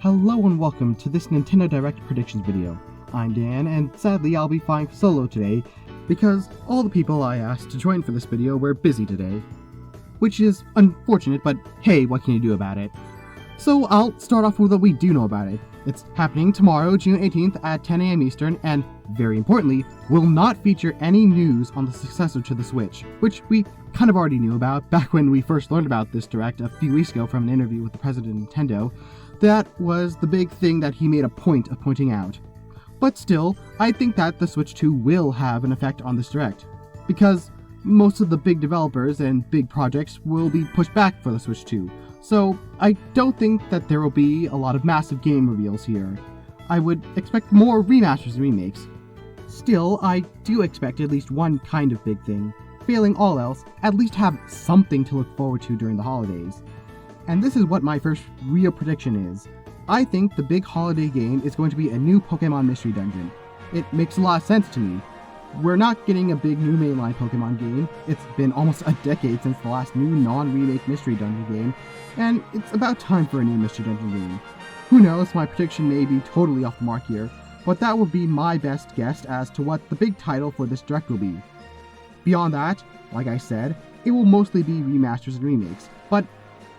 Hello and welcome to this Nintendo Direct predictions video. I'm Dan, and sadly I'll be flying solo today because all the people I asked to join for this video were busy today. Which is unfortunate, but hey, what can you do about it? So I'll start off with what we do know about it. It's happening tomorrow, June 18th at 10 AM Eastern, and very importantly, will not feature any news on the successor to the Switch, which we kind of already knew about back when we first learned about this Direct a few weeks ago from an interview with the president of Nintendo. That was the big thing that he made a point of pointing out. But still, I think that the Switch 2 will have an effect on this Direct, because most of the big developers and big projects will be pushed back for the Switch 2, so I don't think that there will be a lot of massive game reveals here. I would expect more remasters and remakes. Still, I do expect at least one kind of big thing. Failing all else, at least have something to look forward to during the holidays. And this is what my first real prediction is. I think the big holiday game is going to be a new Pokemon Mystery Dungeon. It makes a lot of sense to me. We're not getting a big new mainline Pokemon game. It's been almost a decade since the last new non-remake Mystery Dungeon game, and it's about time for a new Mystery Dungeon game. Who knows, my prediction may be totally off the mark here, but that would be my best guess as to what the big title for this Direct will be. Beyond that, like I said, it will mostly be remasters and remakes, but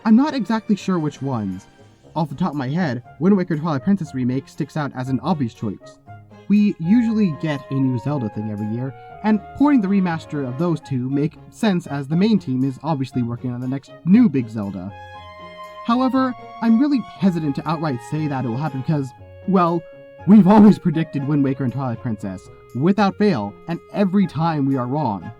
I'm not exactly sure which ones. Off the top of my head, Wind Waker Twilight Princess remake sticks out as an obvious choice. We usually get a new Zelda thing every year, and porting the remaster of those two make sense as the main team is obviously working on the next new big Zelda. However, I'm really hesitant to outright say that it will happen because, well, we've always predicted Wind Waker and Twilight Princess, without fail, and every time we are wrong.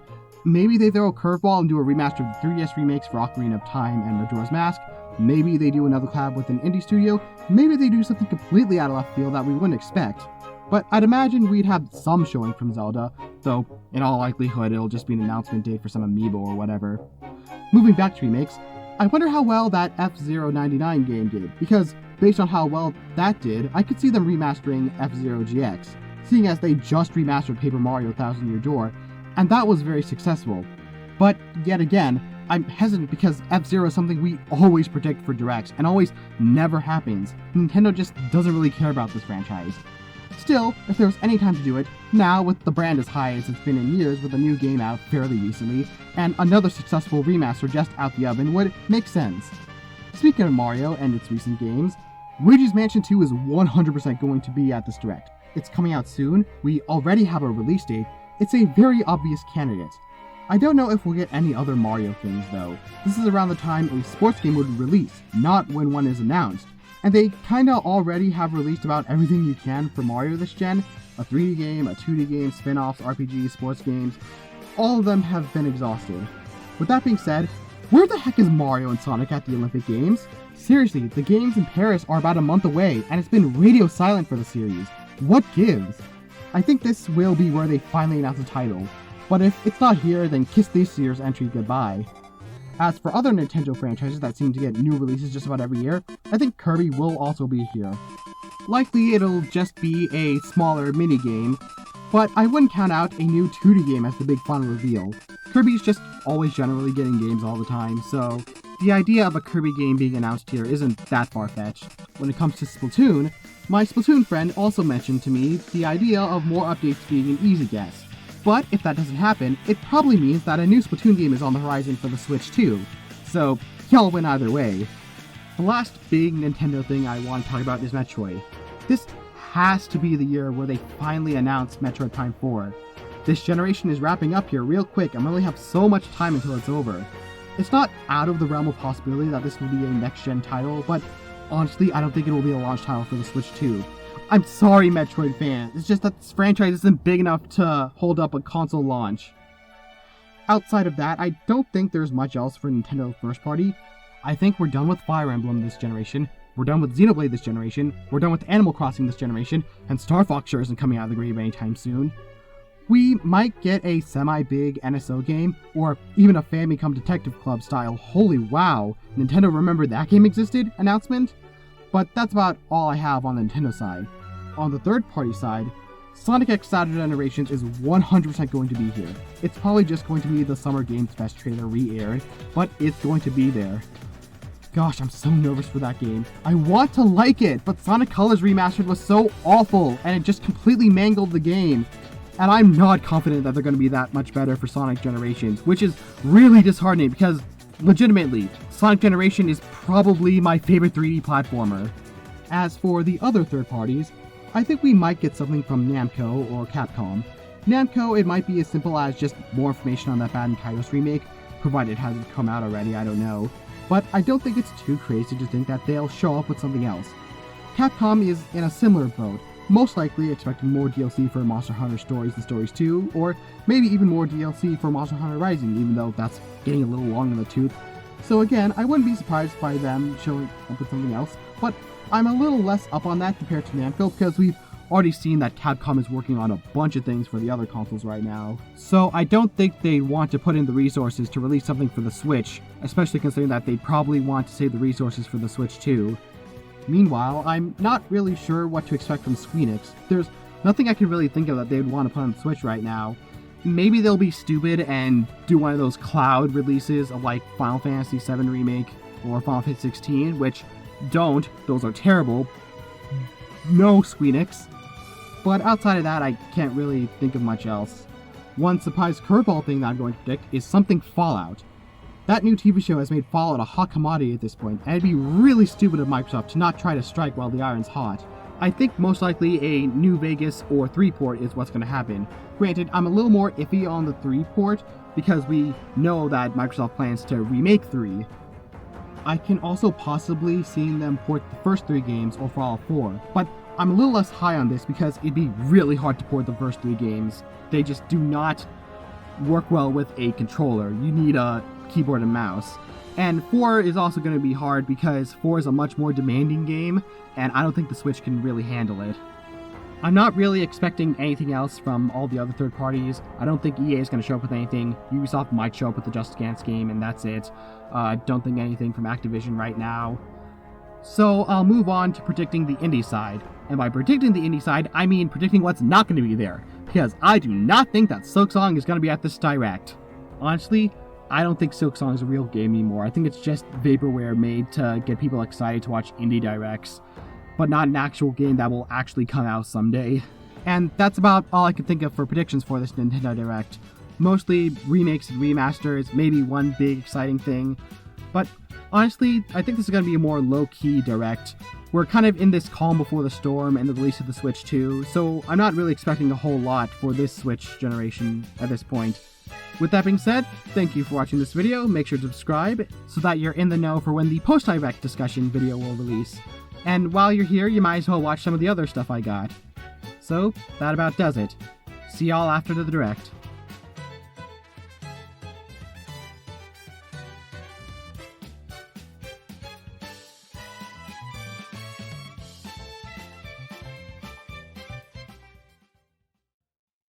Maybe they throw a curveball and do a remaster of the 3DS remakes for Ocarina of Time and Majora's Mask. Maybe they do another collab with an indie studio. Maybe they do something completely out of left field that we wouldn't expect. But I'd imagine we'd have some showing from Zelda, though in all likelihood it'll just be an announcement date for some amiibo or whatever. Moving back to remakes, I wonder how well that F-Zero 99 game did, because based on how well that did, I could see them remastering F-Zero GX, seeing as they just remastered Paper Mario Thousand Year Door, and that was very successful. But yet again, I'm hesitant because F-Zero is something we always predict for Directs, and always never happens. Nintendo just doesn't really care about this franchise. Still, if there was any time to do it, now with the brand as high as it's been in years with a new game out fairly recently, and another successful remaster just out the oven would make sense. Speaking of Mario and its recent games, Luigi's Mansion 2 is 100% going to be at this Direct. It's coming out soon, we already have a release date, it's a very obvious candidate. I don't know if we'll get any other Mario things though. This is around the time a sports game would release, not when one is announced. And they kinda already have released about everything you can for Mario this gen. A 3D game, a 2D game, spin-offs, RPGs, sports games. All of them have been exhausted. With that being said, where the heck is Mario and Sonic at the Olympic Games? Seriously, the games in Paris are about a month away, and it's been radio silent for the series. What gives? I think this will be where they finally announce the title, but if it's not here, then kiss this year's entry goodbye. As for other Nintendo franchises that seem to get new releases just about every year, I think Kirby will also be here. Likely it'll just be a smaller mini-game, but I wouldn't count out a new 2D game as the big final reveal. Kirby's just always generally getting games all the time, so the idea of a Kirby game being announced here isn't that far-fetched. When it comes to Splatoon, my Splatoon friend also mentioned to me the idea of more updates being an easy guess. But if that doesn't happen, it probably means that a new Splatoon game is on the horizon for the Switch too. So, y'all win either way. The last big Nintendo thing I want to talk about is Metroid. This has to be the year where they finally announce Metroid Prime 4. This generation is wrapping up here real quick and we only have so much time until it's over. It's not out of the realm of possibility that this will be a next-gen title, but honestly, I don't think it will be a launch title for the Switch 2. I'm sorry, Metroid fans, it's just that this franchise isn't big enough to hold up a console launch. Outside of that, I don't think there's much else for Nintendo first party. I think we're done with Fire Emblem this generation, we're done with Xenoblade this generation, we're done with Animal Crossing this generation, and Star Fox sure isn't coming out of the grave anytime soon. We might get a semi-big NSO game, or even a Famicom Detective Club style holy wow, Nintendo remembered that game existed announcement, but that's about all I have on the Nintendo side. On the third-party side, Sonic X Saturday Generations is 100% going to be here. It's probably just going to be the Summer Games Fest trailer re-aired, but it's going to be there. Gosh, I'm so nervous for that game. I want to like it, but Sonic Colors Remastered was so awful, and it just completely mangled the game. And I'm not confident that they're going to be that much better for Sonic Generations, which is really disheartening because, legitimately, Sonic Generation is probably my favorite 3D platformer. As for the other third parties, I think we might get something from Namco or Capcom. Namco, it might be as simple as just more information on that Baten Kaitos remake, provided it hasn't come out already, I don't know. But I don't think it's too crazy to think that they'll show up with something else. Capcom is in a similar boat, most likely expecting more DLC for Monster Hunter Stories and Stories 2, or maybe even more DLC for Monster Hunter Rising, even though that's getting a little long in the tooth. So again, I wouldn't be surprised by them showing up with something else, but I'm a little less up on that compared to Namco because we've already seen that Capcom is working on a bunch of things for the other consoles right now. So I don't think they want to put in the resources to release something for the Switch, especially considering that they probably want to save the resources for the Switch too. Meanwhile, I'm not really sure what to expect from Squeenix. There's nothing I can really think of that they would want to put on the Switch right now. Maybe they'll be stupid and do one of those cloud releases of like Final Fantasy VII Remake or Final Fantasy 16, which don't, those are terrible. No, Squeenix. But outside of that, I can't really think of much else. One surprise curveball thing that I'm going to predict is something Fallout. That new TV show has made Fallout a hot commodity at this point, and it'd be really stupid of Microsoft to not try to strike while the iron's hot. I think most likely a New Vegas or 3 port is what's going to happen. Granted, I'm a little more iffy on the 3 port, because we know that Microsoft plans to remake 3. I can also possibly see them port the first 3 games or Fallout 4, but I'm a little less high on this because it'd be really hard to port the first 3 games. They just do not work well with a controller. You need a keyboard and mouse. And 4 is also going to be hard because 4 is a much more demanding game, and I don't think the Switch can really handle it. I'm not really expecting anything else from all the other third parties. I don't think EA is going to show up with anything. Ubisoft might show up with the Just Dance game, and that's it. I don't think anything from Activision right now. So I'll move on to predicting the indie side. And by predicting the indie side, I mean predicting what's not going to be there. Because I do not think that Silksong is going to be at this Direct. Honestly, I don't think Silksong is a real game anymore. I think it's just vaporware made to get people excited to watch indie directs, but not an actual game that will actually come out someday. And that's about all I can think of for predictions for this Nintendo Direct. Mostly remakes and remasters, maybe one big exciting thing. But honestly, I think this is going to be a more low-key Direct. We're kind of in this calm before the storm and the release of the Switch 2, so I'm not really expecting a whole lot for this Switch generation at this point. With that being said, thank you for watching this video. Make sure to subscribe so that you're in the know for when the post-Direct discussion video will release. And while you're here, you might as well watch some of the other stuff I got. So, that about does it. See y'all after the Direct.